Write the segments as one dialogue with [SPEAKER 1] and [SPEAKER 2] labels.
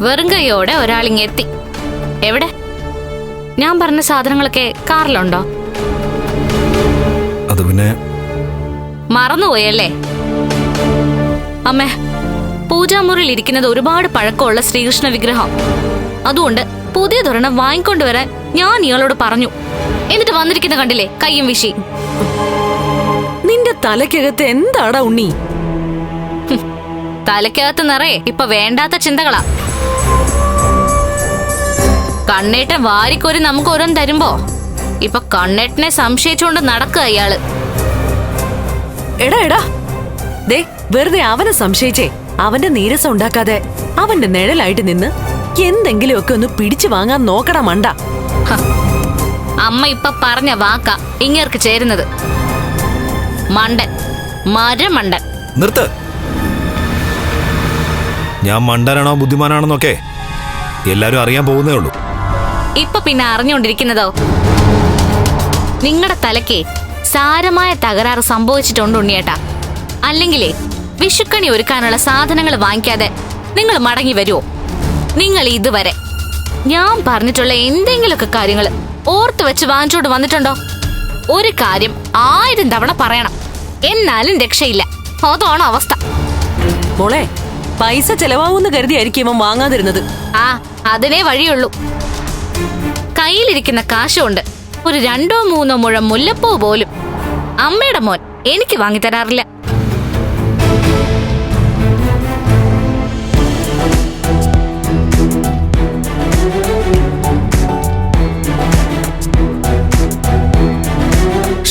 [SPEAKER 1] വെറും കൈയോടെ ഒരാളിങ്ങെത്തി. എവിടെ? ഞാൻ പറഞ്ഞ സാധനങ്ങളൊക്കെ കാറിലുണ്ടോ?
[SPEAKER 2] അത് പിന്നെ
[SPEAKER 1] മറന്നുപോയല്ലേ? അമ്മേ, പൂജാമുറിയിൽ ഇരിക്കുന്നത് ഒരുപാട് പഴക്കമുള്ള ശ്രീകൃഷ്ണ വിഗ്രഹം. അതുകൊണ്ട് പുതിയതൊരെണ്ണം വാങ്ങിക്കൊണ്ടുവരാൻ ഞാൻ ഇയാളോട് പറഞ്ഞു. എന്നിട്ട് വന്നിരിക്കുന്ന കണ്ടില്ലേ, കയ്യും വീശി.
[SPEAKER 3] നിന്റെ തലക്കകത്ത് എന്താടാ ഉണ്ണി?
[SPEAKER 1] തലക്കകത്ത് നിറയെ ഇപ്പൊ വേണ്ടാത്ത ചിന്തകളാ. കണ്ണേട്ടൻ വാരിക്കൊരു നമുക്ക് ഓരോന്ന് തരുമ്പോ ഇപ്പൊ കണ്ണേട്ടനെ സംശയിച്ചുകൊണ്ട് നടക്കുക ഇയാള്.
[SPEAKER 3] എടാ എടാ, ദേ വെറുതെ അവനെ സംശയിച്ചേ അവന്റെ നീരസം ഉണ്ടാക്കാതെ അവന്റെ നിഴലായിട്ട് നിന്ന് എന്തെങ്കിലുമൊക്കെ ഒന്ന് പിടിച്ചു വാങ്ങാൻ നോക്കടാ മണ്ട.
[SPEAKER 1] അമ്മ ഇപ്പൊ പറഞ്ഞ വാക്കാ ഇങ്ങേർക്ക് ചേരുന്നത്. മണ്ടൻ, മരമണ്ടൻ.
[SPEAKER 2] നിർത്ത്. ഞാൻ മണ്ടനാണോ ബുദ്ധിമാനാണെന്നൊക്കെ എല്ലാരും അറിയാൻ പോകുന്നേ ഉള്ളൂ.
[SPEAKER 1] ഇപ്പൊ പിന്നെ അറിഞ്ഞുകൊണ്ടിരിക്കുന്നതോ? നിങ്ങളുടെ തലയ്ക്ക് സാരമായ തകരാറ് സംഭവിച്ചിട്ടുണ്ട് ഉണ്ണിയേട്ടാ. അല്ലെങ്കിലേ വിഷുക്കണി ഒരുക്കാനുള്ള സാധനങ്ങൾ വാങ്ങിക്കാതെ നിങ്ങൾ മടങ്ങി വരുമോ? നിങ്ങൾ ഇതുവരെ ഞാൻ പറഞ്ഞിട്ടുള്ള എന്തെങ്കിലുമൊക്കെ കാര്യങ്ങൾ ഓർത്ത് വെച്ച് വാങ്ങിച്ചോണ്ട് വന്നിട്ടുണ്ടോ? ഒരു കാര്യം 1000 തവണ പറയണം, എന്നാലും രക്ഷയില്ല. അതാണോ അവസ്ഥ?
[SPEAKER 3] മോളെ, പൈസ ചെലവാകുമെന്ന് കരുതിയായിരിക്കും ഇവൻ വാങ്ങാതിരുന്നത്.
[SPEAKER 1] ആ, അതിനേ വഴിയുള്ളൂ. കയ്യിലിരിക്കുന്ന കാശുകൊണ്ട് ഒരു 2-3 മുഴം മുല്ലപ്പൂ പോലും അമ്മയുടെ മോൻ എനിക്ക് വാങ്ങിത്തരാറില്ല.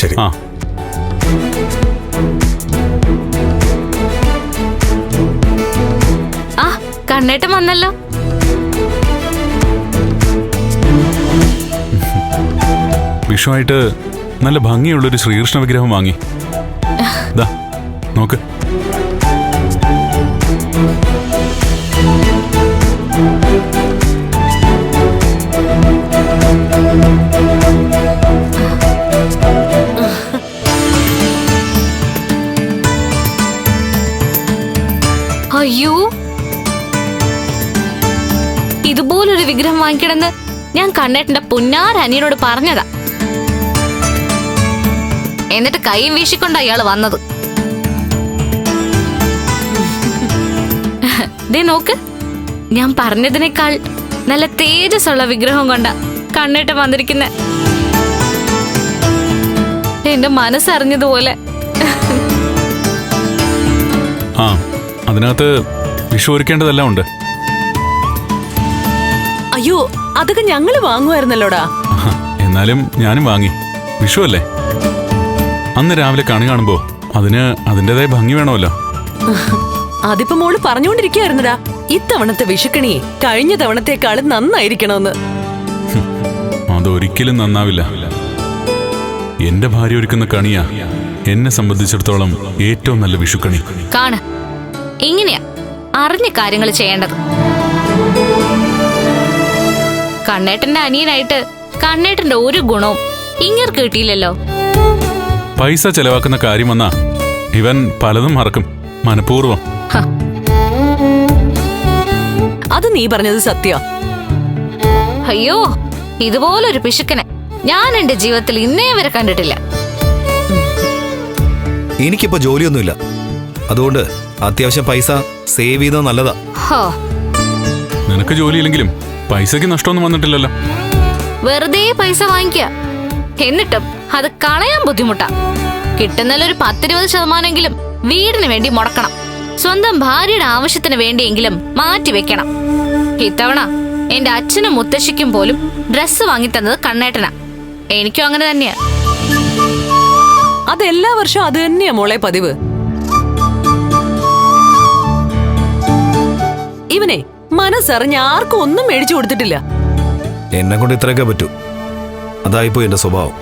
[SPEAKER 2] ശരി.
[SPEAKER 1] ആ, കണ്ണേട്ടൻ വന്നല്ലോ.
[SPEAKER 4] വിഷുവായിട്ട് നല്ല ഭംഗിയുള്ളൊരു ശ്രീകൃഷ്ണ വിഗ്രഹം വാങ്ങി. ദാ നോക്ക്.
[SPEAKER 1] അയ്യോ, ഇതുപോലൊരു വിഗ്രഹം വാങ്ങിക്കണമെന്ന് ഞാൻ കണ്ണേട്ടന്റെ പുന്നാരനിയനോട് പറഞ്ഞതാ. എന്നിട്ട് കൈയും വീശിക്കൊണ്ടാ അയാള് വന്നത്. ദേ നോക്ക്, ഞാൻ പറഞ്ഞതിനേക്കാൾ നല്ല തേജസ്സുള്ള വിഗ്രഹം കൊണ്ടാ കണ്ണേട്ടൻ വന്നിരിക്കുന്നെ. എന്റെ മനസ്സറിഞ്ഞതുപോലെ.
[SPEAKER 4] ആ, അതിനകത്ത് വിഷു ഒരുക്കേണ്ടതെല്ലാം ഉണ്ട്.
[SPEAKER 3] അയ്യോ, അതൊക്കെ ഞങ്ങള് വാങ്ങുമായിരുന്നല്ലോടാ.
[SPEAKER 4] എന്നാലും ഞാനും വാങ്ങി. വിഷു അല്ലേ? അന്ന് രാവിലെ കണി കാണുമ്പോ അതിന് അതിൻ്റെതായ ഭംഗി വേണമല്ലോ.
[SPEAKER 3] അതിപ്പോ മോള് പറഞ്ഞുകൊണ്ടിരിക്കുകയായിരുന്നടാ, ഇത്തവണത്തെ വിഷുക്കണിയെ കഴിഞ്ഞ തവണത്തെക്കാളും നന്നായിരിക്കണമെന്ന്.
[SPEAKER 4] അതൊരിക്കലും നന്നാവില്ല. എന്റെ ഭാര്യ ഒരുക്കുന്ന കണിയാ എന്നെ സംബന്ധിച്ചിടത്തോളം ഏറ്റവും നല്ല വിഷുക്കണി.
[SPEAKER 1] കാണ്, ഇങ്ങനെയാ അറിഞ്ഞ കാര്യങ്ങൾ ചെയ്യേണ്ടത്. കണ്ണേട്ടന്റെ അനിയനായിട്ട് കണ്ണേട്ടന്റെ ഒരു ഗുണവും ഇങ്ങർക്ക് കിട്ടിയില്ലല്ലോ.
[SPEAKER 4] പൈസ ചെലവാക്കുന്ന കാര്യം വന്നാ ഇവൻ പലതും മറക്കും, മനഃപൂർവ്വം.
[SPEAKER 3] അത് നീ പറഞ്ഞത് സത്യം.
[SPEAKER 1] അയ്യോ, ഇതുപോലൊരു പിശുക്കനെ ഞാൻ എന്റെ ജീവിതത്തിൽ ഇന്നേ വരെ കണ്ടിട്ടില്ല.
[SPEAKER 2] എനിക്കിപ്പോ ജോലിയൊന്നുമില്ല, അതുകൊണ്ട് അത്യാവശ്യം പൈസ സേവ് ചെയ്തത് നല്ലതാ.
[SPEAKER 1] ഹോ,
[SPEAKER 4] നിനക്ക് ജോലിയില്ലെങ്കിലും പൈസക്ക് നഷ്ടമൊന്നും വന്നിട്ടില്ലല്ലോ.
[SPEAKER 1] വെറുതെ പൈസ വാങ്ങിക്കുക, എന്നിട്ടും അത് കളയാൻ ബുദ്ധിമുട്ടാ. കിട്ടുന്നതിലൊരു 10-20% വീടിന് വേണ്ടി മുടക്കണം. സ്വന്തം ഭാര്യയുടെ ആവശ്യത്തിന് വേണ്ടിയെങ്കിലും മാറ്റി വെക്കണം. ഇത്തവണ എന്റെ അച്ഛനും മുത്തശ്ശിക്കും പോലും ഡ്രസ്സ് വാങ്ങിത്തന്നത് കണ്ണേട്ടനാ. എനിക്കും അങ്ങനെ തന്നെയാ.
[SPEAKER 3] അതെല്ലാ വർഷവും അത് തന്നെയാ മോളെ പതിവ്. ഇവനെ മനസ്സറിഞ്ഞ ആർക്കും ഒന്നും മേടിച്ചു കൊടുത്തിട്ടില്ല.
[SPEAKER 2] എന്നെ കൊണ്ട് ഇത്രയൊക്കെ പറ്റൂ. അതായിപ്പോ എന്റെ സ്വഭാവം.